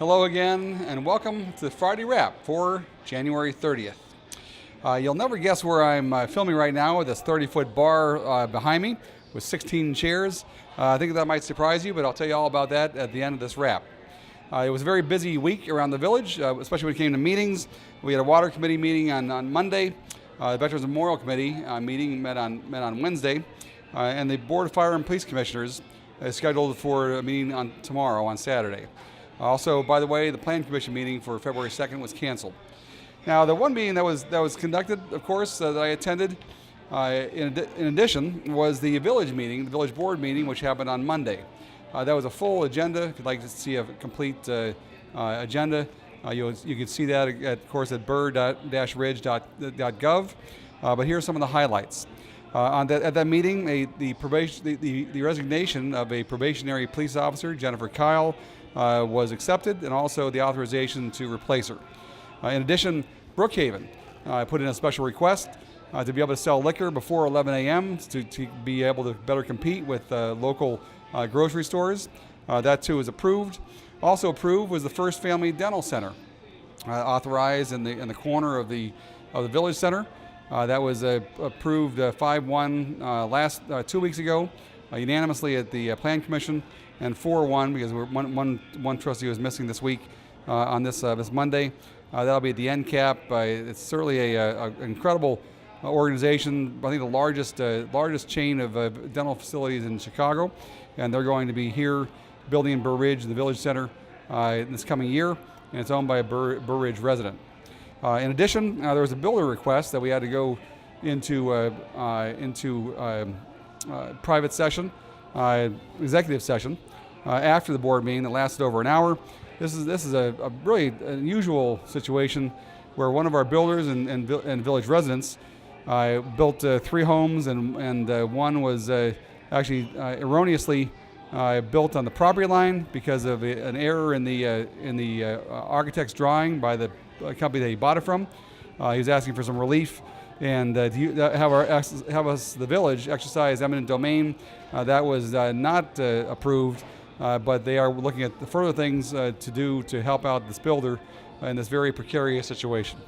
Hello again, and welcome to the Friday Wrap for January 30th. You'll never guess where I'm filming right now with this 30-foot bar behind me with 16 chairs. I think that might surprise you, but I'll tell you all about that at the end of this wrap. It was a very busy week around the village, especially when it came to meetings. We had a water committee meeting on Monday. The Veterans Memorial Committee meeting met on Wednesday, and the Board of Fire and Police Commissioners is scheduled for a meeting tomorrow on Saturday. Also, by the way, the Plan Commission meeting for February 2nd was canceled. Now, the one meeting that was conducted, of course, that I attended, in addition, was the village meeting, the village board meeting, which happened on Monday. That was a full agenda. If you'd like to see a complete agenda, you can see that, of course, at burr-ridge.gov. But here are some of the highlights. At that meeting, the resignation of a probationary police officer, Jennifer Kyle, was accepted, and also the authorization to replace her. In addition, Brookhaven put in a special request to be able to sell liquor before 11 a.m. to be able to better compete with local grocery stores. That too was approved. Also approved was the First Family Dental Center, authorized in the corner of the village center. That was approved 5-1 2 weeks ago, unanimously at the Plan Commission, and 4-1 because one trustee was missing this week on this Monday. That'll be at the NCAP. It's certainly an incredible organization. I think the largest chain of dental facilities in Chicago, and they're going to be here building in Burr Ridge, the Village Center, this coming year, and it's owned by a Burr Ridge resident. In addition, there was a builder request that we had to go into private session, executive session, after the board meeting that lasted over an hour. This is a really unusual situation where one of our builders and village residents built 3 homes, and one was actually erroneously built on the property line because of an error in the architect's drawing by the company that he bought it from. He was asking for some relief and have us, the village, exercise eminent domain. That was not approved, but they are looking at the further things to do to help out this builder in this very precarious situation.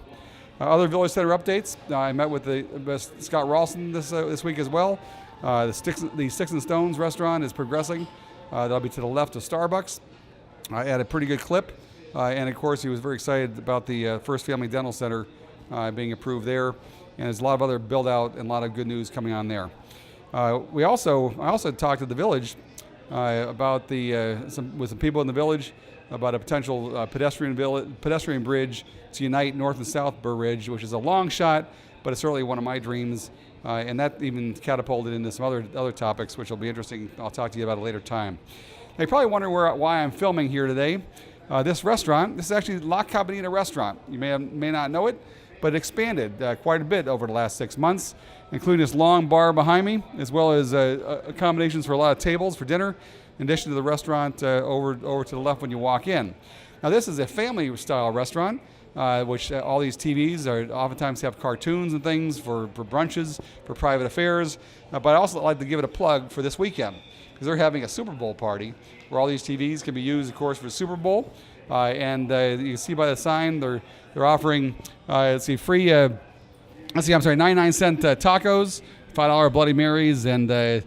Other Village Center updates. I met with Scott Ralston this week as well. The Sticks and Stones restaurant is progressing. That'll be to the left of Starbucks at a pretty good clip. And of course, he was very excited about the First Family Dental Center being approved there. And there's a lot of other build out and a lot of good news coming on there. I also talked to the village about with some people in the village about a potential pedestrian bridge to unite North and South Burr Ridge, which is a long shot, but it's certainly one of my dreams. And that even catapulted into some other topics, which will be interesting. I'll talk to you about a later time. Now, you probably wonder why I'm filming here today. This restaurant, this is actually La Cabanita restaurant. You may not know it, but it expanded quite a bit over the last 6 months, including this long bar behind me, as well as accommodations for a lot of tables for dinner, in addition to the restaurant over to the left when you walk in. Now, this is a family-style restaurant, which all these TVs oftentimes have cartoons and things for brunches, for private affairs. But I also like to give it a plug for this weekend, because they're having a Super Bowl party where all these TVs can be used, of course, for the Super Bowl. And you can see by the sign they're offering free 99-cent tacos, $5 Bloody Marys, and $2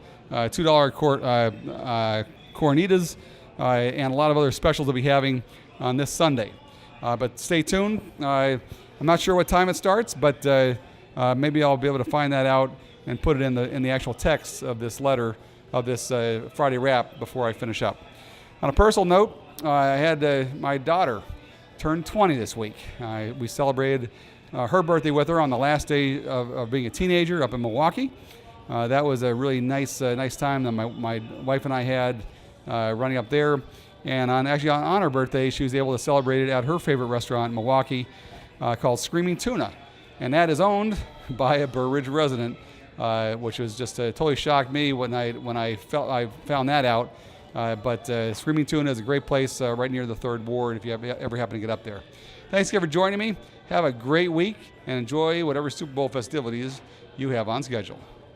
Cornitas, and a lot of other specials they'll be having on this Sunday. But stay tuned. I'm not sure what time it starts, but maybe I'll be able to find that out and put it in the actual text of this letter of this Friday Wrap before I finish up. On a personal note, I had my daughter turn 20 this week. We celebrated her birthday with her on the last day of being a teenager up in Milwaukee. That was a really nice time that my wife and I had running up there. And on her birthday, she was able to celebrate it at her favorite restaurant in Milwaukee called Screaming Tuna. And that is owned by a Burr Ridge resident, which was just totally shocked me when I found that out. But Screaming Tuna is a great place right near the 3rd Ward if you ever happen to get up there. Thanks again for joining me. Have a great week and enjoy whatever Super Bowl festivities you have on schedule.